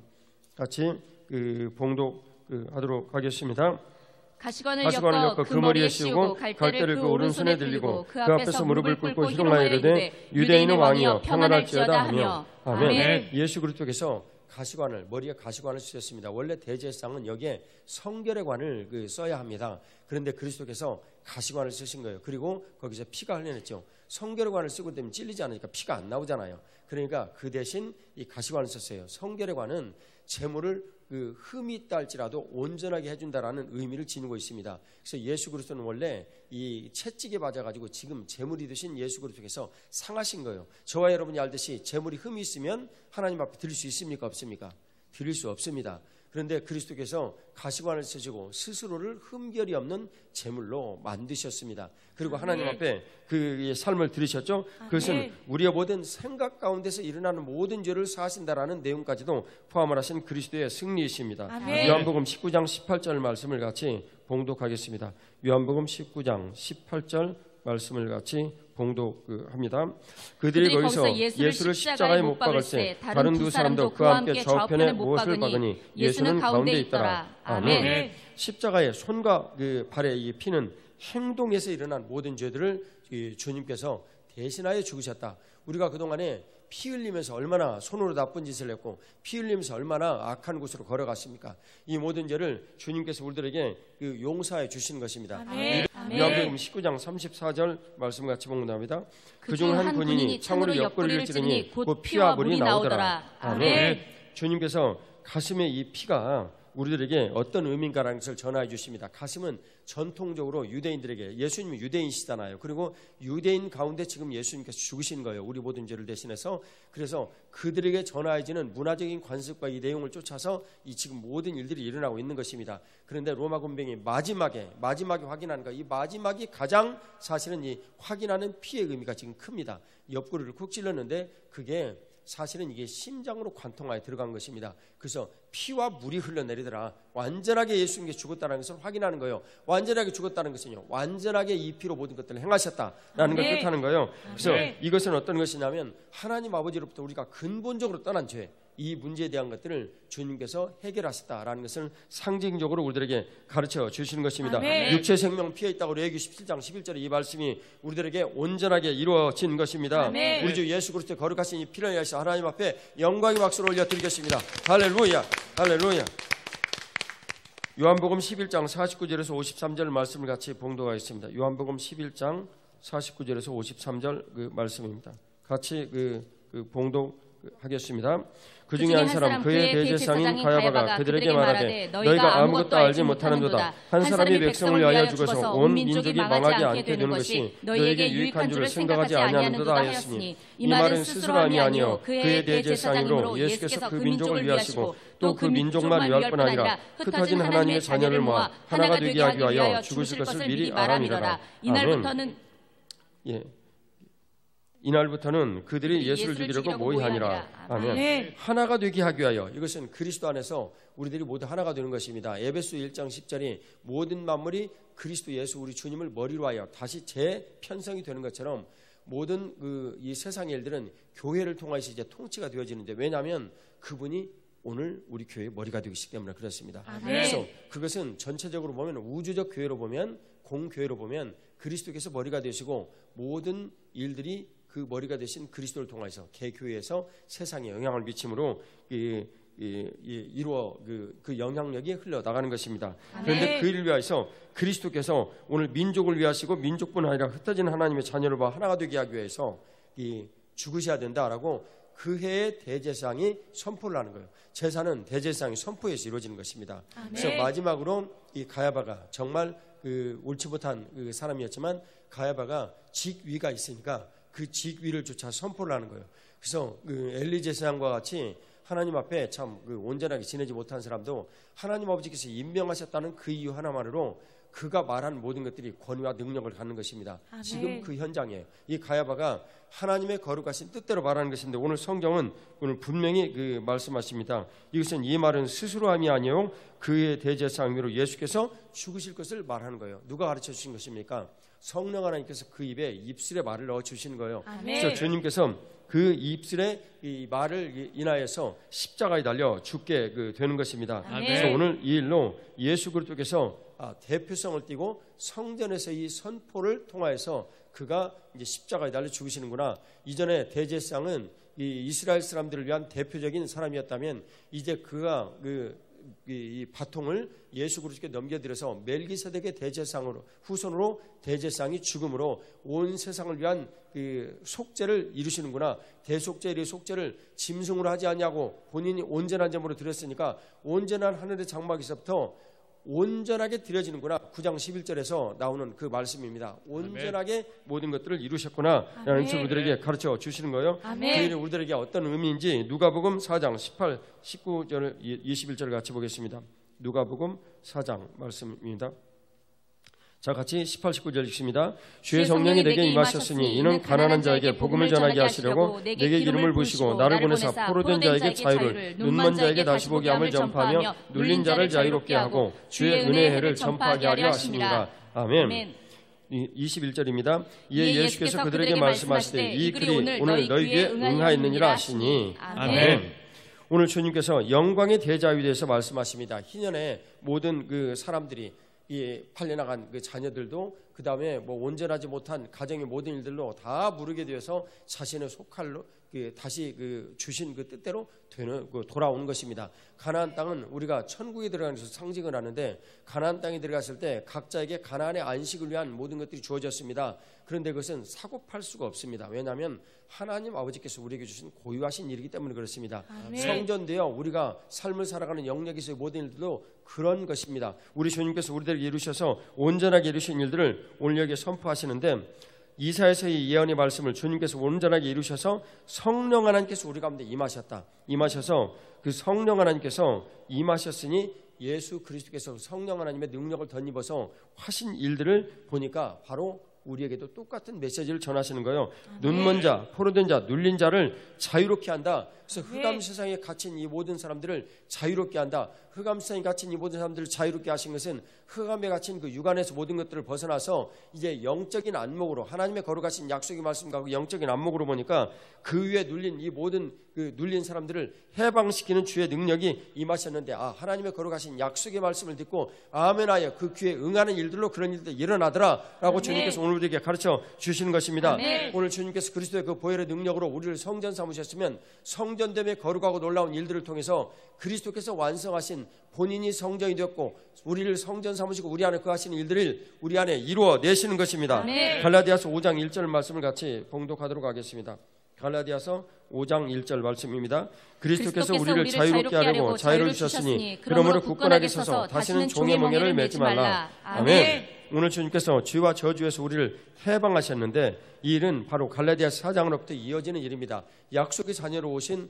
같이 봉독하도록 하겠습니다. 가시관을 엮어 그 머리에 씌우고 갈대를 그 오른손에 들리고 그 앞에서 무릎을 꿇고 희롱하여 이르되 유대인의 왕이여 평안할지어다 하며. 아멘. 예수 그리스도께서 가시관을, 머리에 가시관을 쓰셨습니다. 원래 대제사장은 여기에 성결의 관을 써야 합니다. 그런데 그리스도께서 가시관을 쓰신 거예요. 그리고 거기서 피가 흘러냈죠. 성결의 관을 쓰고 되면 찔리지 않으니까 피가 안 나오잖아요. 그러니까 그 대신 이 가시관을 썼어요. 성결의 관은 재물을 흠이 있다 할지라도 온전하게 해준다라는 의미를 지니고 있습니다. 그래서 예수 그리스도는 원래 이 채찍에 맞아가지고 지금 재물이 되신 예수 그리스도께서 상하신 거예요. 저와 여러분이 알듯이 재물이 흠이 있으면 하나님 앞에 드릴 수 있습니까? 없습니까? 드릴 수 없습니다. 그런데 그리스도께서 가시관을 쓰시고 스스로를 흠결이 없는 제물로 만드셨습니다. 그리고 하나님 앞에 그 삶을 들으셨죠. 그것은 우리의 모든 생각 가운데서 일어나는 모든 죄를 사하신다라는 내용까지도 포함을 하신 그리스도의 승리이십니다. 요한복음 19장 18절 말씀을 같이 봉독하겠습니다. 요한복음 19장 18절 말씀을 같이 봉독합니다. 그들이 거기서 예수를 십자가에 못 박을 때 다른 두 사람도 그와 함께 좌우편에 못을 박으니 예수는 가운데 있더라. 아멘. 십자가의 손과 발의 이 피는 행동에서 일어난 모든 죄들을 주님께서 대신하여 죽으셨다. 우리가 그동안에 피 흘리면서 얼마나 손으로 나쁜 짓을 했고 피 흘리면서 얼마나 악한 곳으로 걸어갔습니까? 이 모든 죄를 주님께서 우리들에게 용서해 주신 것입니다. 요한복음 19장 34절 말씀 같이 봉독합니다. 그중 한 군인이 창으로 옆구리를 찌르니 곧 피와 물이 나오더라. 아멘. 주님께서 가슴에 이 피가 우리들에게 어떤 의미인가라는 것을 전하해 주십니다. 가슴은 전통적으로 유대인들에게, 예수님은 유대인이시잖아요. 그리고 유대인 가운데 지금 예수님께서 죽으신 거예요. 우리 모든 죄를 대신해서. 그래서 그들에게 전하해지는 문화적인 관습과 이 내용을 쫓아서 이 지금 모든 일들이 일어나고 있는 것입니다. 그런데 로마 군병이 마지막에 확인하는 거, 이 마지막이 가장 사실은 이 확인하는 피의 의미가 지금 큽니다. 옆구리를 쿡 찔렀는데 그게 사실은 이게 심장으로 관통하여 들어간 것입니다. 그래서 피와 물이 흘러내리더라. 완전하게 예수님께 죽었다는 것을 확인하는 거예요. 완전하게 죽었다는 것은요, 완전하게 이 피로 모든 것들을 행하셨다라는 걸 뜻하는 거예요. 그래서 이것은 어떤 것이냐면 하나님 아버지로부터 우리가 근본적으로 떠난 죄, 이 문제에 대한 것들을 주님께서 해결하셨다라는 것을 상징적으로 우리들에게 가르쳐 주시는 것입니다. 육체 생명 피해 있다고 레위기 17장 11절에 이 말씀이 우리들에게 온전하게 이루어진 것입니다. 우리 주 예수 그리스도의 거룩하신 이 피를 위하여 하나님 앞에 영광의 박수를 올려드리겠습니다. 할렐루야, 할렐루야. 요한복음 11장 49절에서 53절 말씀을 같이 봉독하겠습니다. 요한복음 11장 49절에서 53절 그 말씀입니다. 같이 봉독하겠습니다. 그 중에 한 사람 그의 대제사장인 가야바가 그들에게 말하되 너희가 아무것도 알지 못하는도다. 한 사람이 백성을 위하여 죽어서 온 민족이 망하지 않게 되는 것이 너희에게 유익한 줄을 생각하지 아니하는도다 하였으니 이 말은 스스로 함이 아니요 그의 대제사장으로 예수께서 그 민족을 위하시고 또 그 민족만 위할 뿐 아니라 흩어진 하나님의 자녀를 모아 하나가 되게 하기 위하여 죽으실 것을 미리 알아미러라. 이날부터는 그들이 예수를 죽이려고 모의하니라. 아멘. 하나가 되게 하기 위하여, 이것은 그리스도 안에서 우리들이 모두 하나가 되는 것입니다. 에베소 1장 10절이 모든 만물이 그리스도 예수 우리 주님을 머리로 하여 다시 재편성이 되는 것처럼 모든 이 세상의 일들은 교회를 통해서 이제 통치가 되어지는데, 왜냐하면 그분이 오늘 우리 교회의 머리가 되기 때문에 그렇습니다. 그래서 그것은 전체적으로 보면, 우주적 교회로 보면, 공교회로 보면 그리스도께서 머리가 되시고 모든 일들이 그 머리가 되신 그리스도를 통해서 개교회에서 세상에 영향을 미침으로 이루어 그 영향력이 흘러나가는 것입니다. 그런데 그 일을 위해서 그리스도께서 오늘 민족을 위하시고 민족뿐 아니라 흩어진 하나님의 자녀를 하나가 되게 하기 위해서 죽으셔야 된다라고 그 해의 대제사장이 선포를 하는 거예요. 제사는 대제사장이 선포해서 이루어지는 것입니다. 그래서 마지막으로 이 가야바가 정말 옳지 못한 그 사람이었지만 가야바가 직위가 있으니까 그 직위를 조차 선포를 하는 거예요. 그래서 엘리 제사장과 같이 하나님 앞에 참 온전하게 지내지 못한 사람도 하나님 아버지께서 임명하셨다는 그 이유 하나만으로 그가 말한 모든 것들이 권위와 능력을 갖는 것입니다. 지금 그 현장이에요. 이 가야바가 하나님의 거룩하신 뜻대로 말하는 것인데 오늘 성경은 오늘 분명히 말씀하십니다. 이것은 이 말은 스스로 함이 아니요 그의 대제사장으로 예수께서 죽으실 것을 말하는 거예요. 누가 가르쳐 주신 것입니까? 성령 하나님께서 그 입술에 말을 넣어 주시는 거예요. 그래서 주님께서 그 입술에 이 말을 인하여서 십자가에 달려 죽게 되는 것입니다. 그래서 오늘 이 일로 예수 그리스도께서 대표성을 띠고 성전에서 이 선포를 통하여서 그가 이제 십자가에 달려 죽으시는구나. 이전에 대제사장은 이 이스라엘 사람들을 위한 대표적인 사람이었다면 이제 그가 이 바통을 예수 그리스도께 넘겨드려서 멜기세덱의 대제사장으로 후손으로 대제사장이 죽음으로 온 세상을 위한 그 속죄를 이루시는구나. 대속죄의 속죄를 짐승으로 하지 않냐고 본인이 온전한 점으로 드렸으니까 온전한 하늘의 장막에서부터 온전하게 드려지는구나. 9장 11절에서 나오는 그 말씀입니다. 온전하게 모든 것들을 이루셨구나 라는 것을 우리들에게 가르쳐 주시는 거예요. 그 일이 우리들에게 어떤 의미인지 누가복음 4장 18, 19절, 21절을 같이 보겠습니다. 누가복음 4장 말씀입니다. 자, 같이 18, 19절 읽습니다. 주의 성령이 내게 임하셨으니 이는 가난한 자에게 복음을 전하게 하시려고 내게 기름을 부으시고 나를 보내사 포로된 자에게 자유를, 눈먼 자에게 다시 보게 함을 전파하며 눌린 자를 자유롭게 하고 주의 은혜의 해를 전파하게 하려 하십니다. 아멘. 21절입니다. 이에 예수께서 그들에게 말씀하시되 이 글이 오늘 너희 귀에 응하였느니라 하시니. 아멘. 오늘 주님께서 영광의 대자유에 대해서 말씀하십니다. 희년에 모든 그 사람들이 팔려나간 그 자녀들도 그 다음에 온전하지 못한 가정의 모든 일들로 다 무르게 되어서 자신의 속할로 다시 주신 그 뜻대로 돌아오는 것입니다. 가나안 땅은 우리가 천국에 들어가는 것을 상징을 하는데 가나안 땅에 들어갔을 때 각자에게 가나안의 안식을 위한 모든 것들이 주어졌습니다. 그런데 그것은 사고 팔 수가 없습니다. 왜냐하면 하나님 아버지께서 우리에게 주신 고유하신 일이기 때문에 그렇습니다. 성전되어 우리가 삶을 살아가는 영역에서의 모든 일들도 그런 것입니다. 우리 주님께서 우리들에게 이루셔서 온전하게 이루신 일들을 오늘 여기에 선포하시는데 이사야서의 예언의 말씀을 주님께서 온전하게 이루셔서 성령 하나님께서 우리 가운데 임하셔서 그 성령 하나님께서 임하셨으니 예수 그리스도께서 성령 하나님의 능력을 덧입어서 하신 일들을 보니까 바로 우리에게도 똑같은 메시지를 전하시는 거예요. 눈먼 자, 포로된 자, 눌린 자를 자유롭게 한다. 그래서 흑암 세상에 갇힌 이 모든 사람들을 자유롭게 한다. 흑암 세상에 갇힌 이 모든 사람들을 자유롭게 하신 것은 흑암에 갇힌 그 육안에서 모든 것들을 벗어나서 이제 영적인 안목으로 하나님의 거룩하신 약속의 말씀과 영적인 안목으로 보니까 그 위에 눌린 이 모든 그 눌린 사람들을 해방시키는 주의 능력이 임하셨는데 하나님의 거룩하신 약속의 말씀을 듣고 아멘하여 그 귀에 응하는 일들로 그런 일들이 일어나더라라고 주님께서 오늘 우리에게 가르쳐 주시는 것입니다. 오늘 주님께서 그리스도의 그 보혈의 능력으로 우리를 성전 삼으셨으면 성전됨의 거룩하고 놀라운 일들을 통해서 그리스도께서 완성하신 본인이 성전이 되었고 우리를 성전 삼으시고 우리 안에 거하시는 일들을 우리 안에 이루어내시는 것입니다. 갈라디아서 5장 1절 말씀을 같이 봉독하도록 하겠습니다. 갈라디아서 5장 1절 말씀입니다. 그리스도께서 우리를 자유롭게 하려고 자유를 주셨으니 그러므로 굳건하게 서서 다시는 종의 멍에를 매지 말라. 아멘. 오늘 주님께서 죄와 저주에서 우리를 해방하셨는데 이 일은 바로 갈라디아서 4장으로부터 이어지는 일입니다. 약속의 자녀로 오신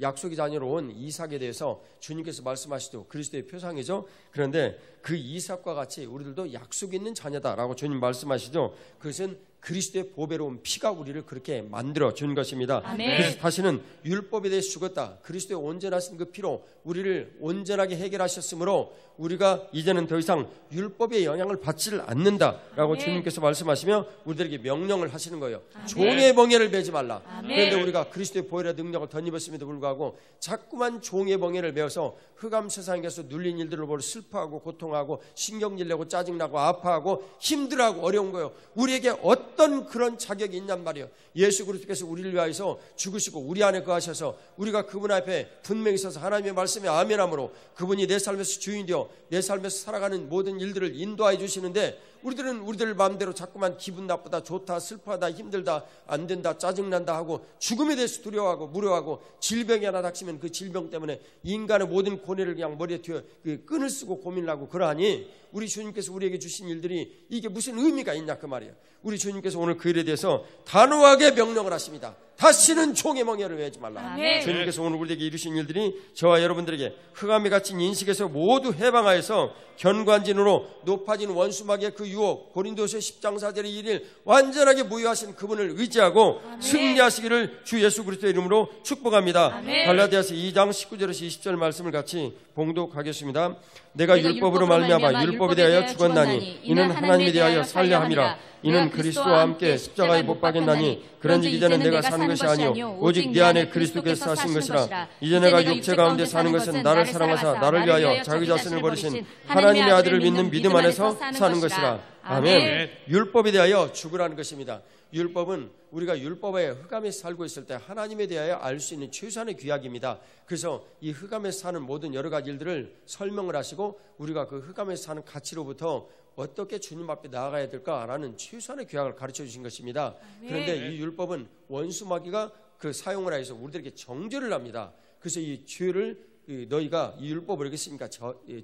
약속의 자녀로 온 이삭에 대해서 주님께서 말씀하시죠. 그리스도의 표상이죠. 그런데 그 이삭과 같이 우리들도 약속 있는 자녀다라고 주님 말씀하시죠. 그것은 그리스도의 보배로운 피가 우리를 그렇게 만들어 준 것입니다. 그래서 다시는 율법에 대해서 죽었다. 그리스도의 온전하신 그 피로 우리를 온전하게 해결하셨으므로 우리가 이제는 더 이상 율법의 영향을 받지를 않는다라고 주님께서 말씀하시며 우리들에게 명령을 하시는 거예요. 종의 멍에를 매지 말라. 그런데 우리가 그리스도의 보혈의 능력을 덧입었음에도 불구하고 자꾸만 종의 멍에를 매어서 흑암 세상에서 눌린 일들을 보고 슬퍼하고 고통하고 신경질 내고 짜증나고 아파하고 힘들어하고 어려운 거예요. 우리에게 어떤 그런 자격이 있냔 말이에요. 예수 그리스도께서 우리를 위하여서 죽으시고 우리 안에 거하셔서 우리가 그분 앞에 분명히 서서 하나님의 말씀에 아멘함으로 그분이 내 삶에서 주인이 되어 내 삶에서 살아가는 모든 일들을 인도하여 주시는데, 우리들은 우리들 마음대로 자꾸만 기분 나쁘다, 좋다, 슬퍼하다, 힘들다, 안 된다, 짜증난다 하고 죽음에 대해서 두려워하고 무료하고 질병이 하나 닥치면 그 질병 때문에 인간의 모든 고뇌를 그냥 머리에 쥐어 그 끈을 쓰고 고민을 하고 그러하니 우리 주님께서 우리에게 주신 일들이 이게 무슨 의미가 있냐 그 말이에요. 우리 주님께서 오늘 그 일에 대해서 단호하게 명령을 하십니다. 다시는 종의 멍에를 외지 말라. 아멘. 주님께서 오늘 우리에게 이루신 일들이 저와 여러분들에게 흑암에 갇힌 인식에서 모두 해방하여서 견관진으로 높아진 원수마귀의 그 유혹, 고린도서 10장 4절의 일일 완전하게 무효하신 그분을 의지하고 아멘. 승리하시기를 주 예수 그리스도의 이름으로 축복합니다. 아멘. 갈라디아서 2장 19절에서 20절 말씀을 같이 봉독하겠습니다. 내가 율법으로 말미암아 율법에 대하여 죽었나니 이는 하나님에 대하여 살려 함이라. 이는 그리스도와 함께 십자가에 못 박였나니 그런즉 이제는 내가 사는 것이 아니요 오직 내 안에 그리스도께서 사신 것이라. 이제 내가 육체 가운데 사는 것은 나를 사랑하사 나를 위하여 자기 자신을 버리신 하나님의 아들을 믿는 믿음 안에서 사는 것이라. 아멘. 율법에 대하여 죽으라는 것입니다. 율법은 우리가 율법에 흑암에 살고 있을 때 하나님에 대하여 알 수 있는 최소한의 규약입니다. 그래서 이 흑암에 사는 모든 여러 가지 일들을 설명을 하시고 우리가 그 흑암에 사는 가치로부터 어떻게 주님 앞에 나아가야 될까라는 최소한의 규약을 가르쳐 주신 것입니다. 그런데 이 율법은 원수 마귀가 그 사용을 해서 우리들에게 정죄를 합니다. 그래서 이 죄를 너희가 이 율법을 어겼으니까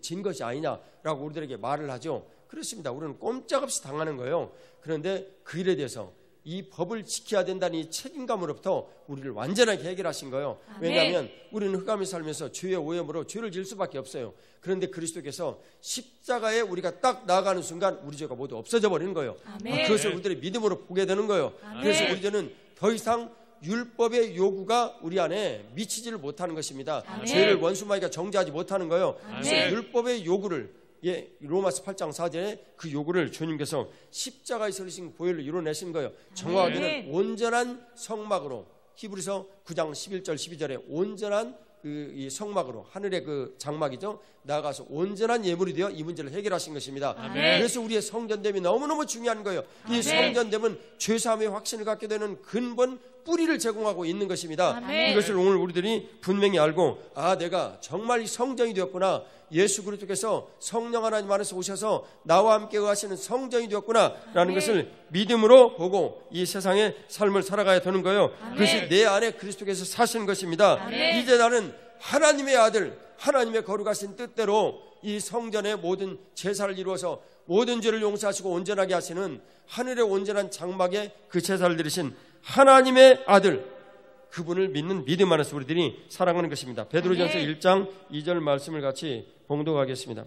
진 것이 아니냐라고 우리들에게 말을 하죠. 그렇습니다. 우리는 꼼짝없이 당하는 거예요. 그런데 그 일에 대해서 이 법을 지켜야 된다는 이 책임감으로부터 우리를 완전하게 해결하신 거예요. 왜냐하면 우리는 흑암에 살면서 죄의 오염으로 죄를 질 수밖에 없어요. 그런데 그리스도께서 십자가에 우리가 딱 나아가는 순간 우리 죄가 모두 없어져 버리는 거예요. 그것을 우리들의 믿음으로 보게 되는 거예요. 그래서 우리들은 더 이상 율법의 요구가 우리 안에 미치지를 못하는 것입니다. 죄를 원수마귀가 정죄하지 못하는 거예요. 그래서 율법의 요구를 로마서 8장 4절에 그 요구를 주님께서 십자가에 설리신 보혈로 이루어내신 거예요. 정확하게는 온전한 성막으로, 히브리서 9장 11절 12절에 온전한 이 성막으로, 하늘의 그 장막이죠, 나아가서 온전한 예물이 되어 이 문제를 해결하신 것입니다. 그래서 우리의 성전됨이 너무너무 중요한 거예요. 이 성전됨은 죄사함의 확신을 갖게 되는 근본 뿌리를 제공하고 있는 것입니다. 이것을 오늘 우리들이 분명히 알고, 아, 내가 정말 이 성전이 되었구나, 예수 그리스도께서 성령 하나님 안에서 오셔서 나와 함께 하시는 성전이 되었구나 라는 것을 믿음으로 보고 이 세상의 삶을 살아가야 되는 거예요. 그것이 내 안에 그리스도께서 사시는 것입니다. 이제 나는 하나님의 아들, 하나님의 거룩하신 뜻대로 이 성전의 모든 제사를 이루어서 모든 죄를 용서하시고 온전하게 하시는 하늘의 온전한 장막에 그 제사를 드리신 하나님의 아들, 그분을 믿는 믿음 안에서 우리들이 살아가는 것입니다. 베드로전서 1장 2절 말씀을 같이 봉독하겠습니다.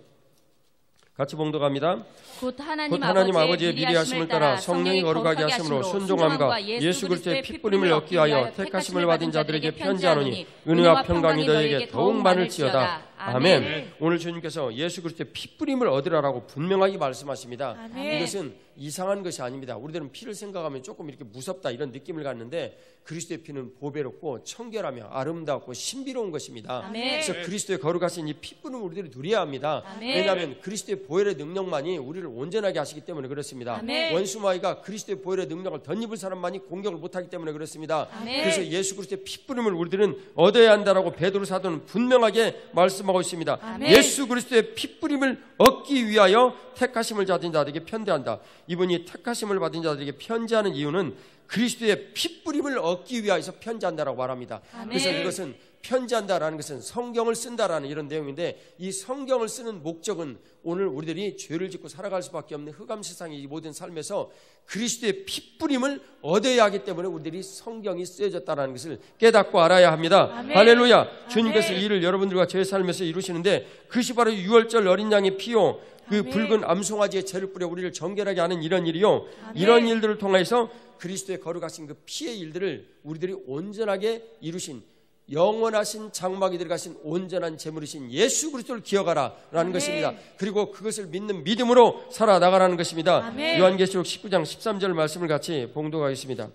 같이 봉독합니다. 곧 하나님 아버지의 미리 하심을 따라 성령이 거룩하게 하심으로 순종함과 예수 그리스도의 핏뿌림을 얻기 위하여 택하심을 받은 자들에게 편지하노니 은혜와 평강이 너희에게 더욱 많을지어다. 아멘. 오늘 주님께서 예수 그리스도의 핏뿌림을 얻으라라고 분명하게 말씀하십니다. 이것은 이상한 것이 아닙니다. 우리들은 피를 생각하면 조금 이렇게 무섭다 이런 느낌을 갖는데 그리스도의 피는 보배롭고 청결하며 아름답고 신비로운 것입니다. 그래서 그리스도의 거룩하신 이 핏뿌림을 우리들이 누려야 합니다. 왜냐하면 그리스도의 보혈의 능력만이 우리를 온전하게 하시기 때문에 그렇습니다. 원수마귀가 그리스도의 보혈의 능력을 덧입을 사람만이 공격을 못하기 때문에 그렇습니다. 그래서 예수 그리스도의 핏뿌림을 우리들은 얻어야 한다라고 베드로 사도는 분명하게 말씀하고 있습니다. 예수 그리스도의 핏뿌림을 얻기 위하여 택하심을 받은 자들에게 편지한다. 이분이 택하심을 받은 자들에게 편지하는 이유는 그리스도의 핏뿌림을 얻기 위하여서 편지한다라고 말합니다. 그래서 이것은 편지한다라는 것은 성경을 쓴다라는 이런 내용인데, 이 성경을 쓰는 목적은 오늘 우리들이 죄를 짓고 살아갈 수밖에 없는 흑암 세상의 이 모든 삶에서 그리스도의 핏뿌림을 얻어야 하기 때문에 우리들이 성경이 쓰여졌다는 것을 깨닫고 알아야 합니다. 할렐루야. 주님께서 이 일을 여러분들과 제 삶에서 이루시는데, 그것이 바로 유월절 어린 양의 피요, 그 붉은 암송아지의 죄를 뿌려 우리를 정결하게 하는 이런 일이요, 이런 일들을 통해서 그리스도의 거룩하신 그 피의 일들을 우리들이 온전하게 이루신, 영원하신 장막이 들어가신 온전한 제물이신 예수 그리스도를 기억하라 라는 것입니다. 그리고 그것을 믿는 믿음으로 살아나가라는 것입니다. 요한계시록 19장 13절 말씀을 같이 봉독하겠습니다.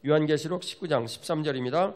요한계시록 19장 13절입니다.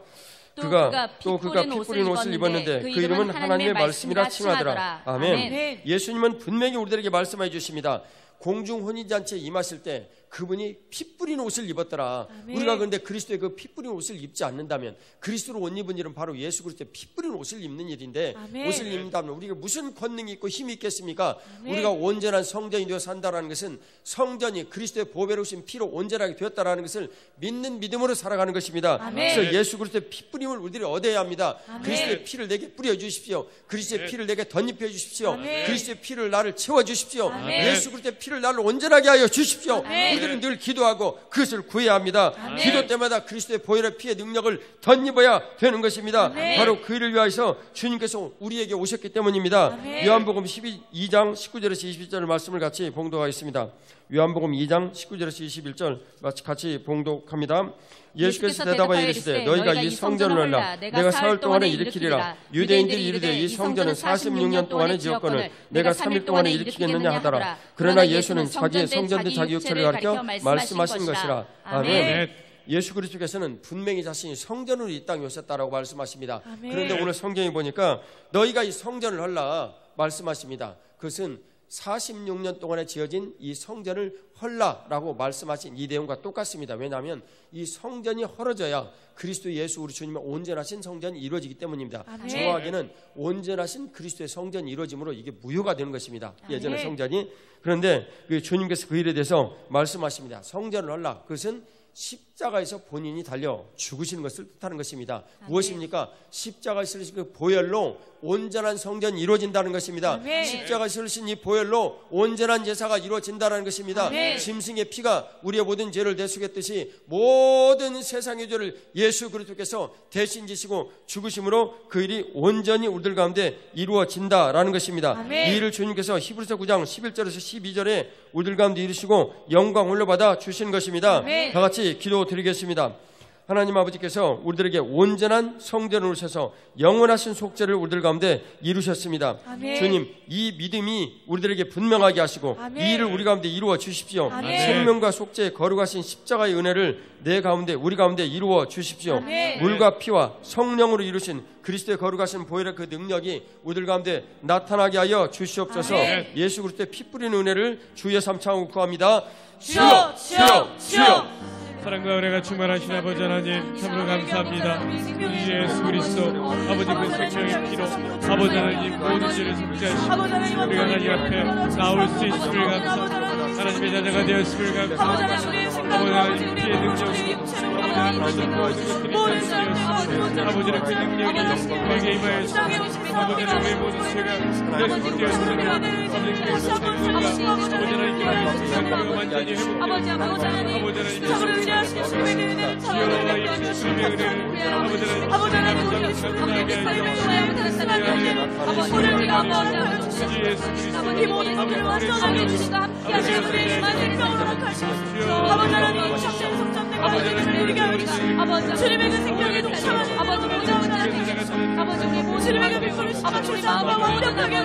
그가 핏뿌린 옷을 입었는데 그 이름은 하나님의 말씀이라 칭하더라. 아멘. 예수님은 분명히 우리들에게 말씀해 주십니다. 공중 혼인잔치에 임하실 때 그분이 피 뿌린 옷을 입었더라. 아멘. 우리가 그런데 그리스도의 그 피 뿌린 옷을 입지 않는다면, 그리스도로 옷 입은 일은 바로 예수 그리스도의 피 뿌린 옷을 입는 일인데, 아멘. 옷을 입는다면 우리가 무슨 권능이 있고 힘이 있겠습니까? 아멘. 우리가 온전한 성전이 되어 산다라는 것은 성전이 그리스도의 보배로 오신 피로 온전하게 되었다라는 것을 믿는 믿음으로 살아가는 것입니다. 아멘. 그래서 예수 그리스도의 피 뿌림을 우리들이 얻어야 합니다. 아멘. 그리스도의 피를 내게 뿌려 주십시오. 그리스도의 피를 내게 덧입혀 주십시오. 아멘. 그리스도의 피를 나를 채워 주십시오. 아멘. 예수 그리스도의 피를 나를 온전하게 하여 주십시오. 아멘. 우리들은 늘 기도하고 그것을 구해야 합니다. 아멘. 기도 때마다 그리스도의 보혈의 피의 능력을 덧입어야 되는 것입니다. 아멘. 바로 그 일을 위하여서 주님께서 우리에게 오셨기 때문입니다. 아멘. 요한복음 2장 19절에서 21절 말씀을 같이 봉독하겠습니다. 요한복음 2장 19절에서 21절 같이 봉독합니다. 예수께서 대답하여 이르시되 너희가 이 성전을 올라 내가 사흘 동안에 일으키리라. 유대인들이 이르되 이 성전은 46년 동안에 지었거늘 내가 3일 동안에 일으키겠느냐 하더라. 그러나 예수는 자기의 성전된 자기 육체를 가리켜 말씀하신 것이라. 아멘. 예수 그리스도께서는 분명히 자신이 성전으로 이 땅에 오셨다라고 말씀하십니다. 아멘. 그런데 오늘 성경에 보니까 너희가 이 성전을 헐라 말씀하십니다. 그것은 46년 동안에 지어진 이 성전을 헐라라고 말씀하신 이 내용과 똑같습니다. 왜냐하면 이 성전이 헐어져야 그리스도 예수 우리 주님의 온전하신 성전이 이루어지기 때문입니다. 아멘. 정확하게는 온전하신 그리스도의 성전이 이루어짐으로 이게 무효가 되는 것입니다. 예전의 아멘. 성전이. 그런데 그 주님께서 그 일에 대해서 말씀하십니다. 성전을 헐라. 그것은 십자가에서 본인이 달려 죽으시는 것을 뜻하는 것입니다. 아멘. 무엇입니까? 십자가에 쓰신 그 보혈로 온전한 성전이 이루어진다는 것입니다. 아멘. 십자가에 쓰신 이 보혈로 온전한 제사가 이루어진다는 것입니다. 아멘. 짐승의 피가 우리의 모든 죄를 대속했듯이 모든 세상의 죄를 예수 그리스도께서 대신 지시고 죽으심으로 그 일이 온전히 우리들 가운데 이루어진다라는 것입니다. 아멘. 이 일을 주님께서 히브리서 9장 11절에서 12절에 우리들 가운데 이루시고 영광 올려받아 주신 것입니다. 아멘. 다 같이 기도드리겠습니다. 하나님 아버지께서 우리들에게 온전한 성전을 오셔서 영원하신 속죄를 우리들 가운데 이루셨습니다. 아멘. 주님, 이 믿음이 우리들에게 분명하게 하시고 아멘. 이 일을 우리 가운데 이루어 주십시오. 아멘. 생명과 속죄의 거룩하신 십자가의 은혜를 내 가운데 우리 가운데 이루어 주십시오. 아멘. 물과 피와 성령으로 이루신 그리스도의 거룩하신 보혈의 그 능력이 우리들 가운데 나타나게 하여 주시옵소서. 아멘. 예수 그리스도의 피 뿌리는 은혜를 주의 삼창하고 구합니다. 주여, 주여, 주여. 사랑과 은혜가 충만하신 아버지 하나님 참으로 감사합니다. 우리 예수 그리스도 아버지 그 생명의 피로 아버지 하나님 모든 죄를 속죄하시고 우리가 하나님 앞에 나올 수 있음을 감사합니다. 하나님의 자녀가 되었음을 감사합니다. 아버지 하나님 피의 능력으로 아버지 하나님 모든 것들이 단순되었습니다. 아버지는 그 능력이 내게 임하였습니다. 아버지 하나님의 모든 죄가 대속되었습니다. 아버지께서 생명과 아버지 하나님께서 생명을 완전히 회복되었습니다. 아버지 하나님께서 주님의 그 생명에 동참하는 아버지 주님의 그 빛으로 아버지 완벽하게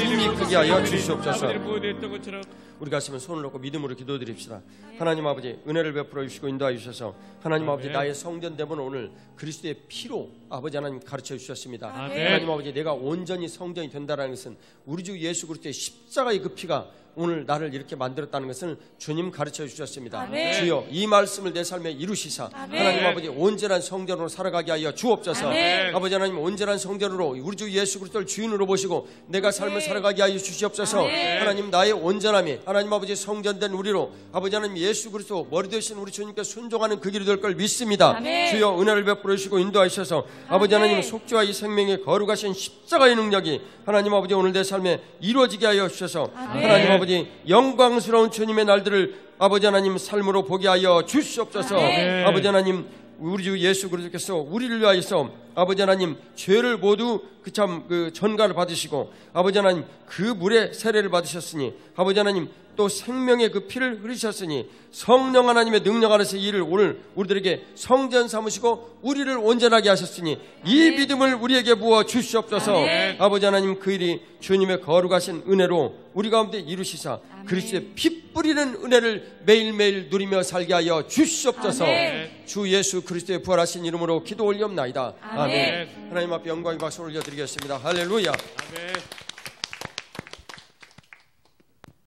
힘이 크게 하여 주시옵소서. 보호되었던 것처럼 우리 가슴에 손을 놓고 믿음으로 기도드립시다. 하나님 아버지 은혜를 베풀어 주시고 인도하여 주셔서 하나님 아버지 나의 성전됨은 오늘 그리스도의 피로 아버지 하나님 가르쳐 주셨습니다. 아멘. 하나님 아버지 내가 온전히 성전이 된다는 것은 우리 주 예수 그리스도의 십자가의 그 피가 오늘 나를 이렇게 만들었다는 것을 주님 가르쳐 주셨습니다. 아멘. 주여 이 말씀을 내 삶에 이루시사 아멘. 하나님 아버지 온전한 성전으로 살아가게 하여 주옵소서. 아멘. 아버지 하나님 온전한 성전으로 우리 주 예수 그리스도를 주인으로 보시고 내가 삶을 살아가게 하여 주시옵소서. 아멘. 하나님 나의 온전함이 하나님 아버지 성전된 우리로 아버지 하나님 예수 그리스도 머리 되신 우리 주님께 순종하는 그 길이 될 걸 믿습니다. 아멘. 주여 은혜를 베풀어 주시고 인도하셔서 아버지 하나님 속죄와 이 생명의 거룩하신 십자가의 능력이 하나님 아버지 오늘 내 삶에 이루어지게 하여 주셔서 아멘. 하나님 아버지 영광스러운 주님의 날들을 아버지 하나님 삶으로 보게 하여 주시옵소서. 아멘. 아버지 하나님 우리 주 예수 그리스도께서 우리를 위하여서 아버지 하나님 죄를 모두 그 전가를 받으시고 아버지 하나님 그 물의 세례를 받으셨으니 아버지 하나님 또 생명의 그 피를 흘리셨으니 성령 하나님의 능력 안에서 이 일을 오늘 우리들에게 성전 삼으시고 우리를 온전하게 하셨으니 이 믿음을 우리에게 부어 주시옵소서. 아멘. 아버지 하나님 그 일이 주님의 거룩하신 은혜로 우리 가운데 이루시사 그리스도의 피 뿌리는 은혜를 매일매일 누리며 살게 하여 주시옵소서. 아멘. 주 예수 그리스도의 부활하신 이름으로 기도 올리옵나이다. 아멘. 하나님 앞에 영광의 박수를 올려드리겠습니다. 할렐루야. 아멘.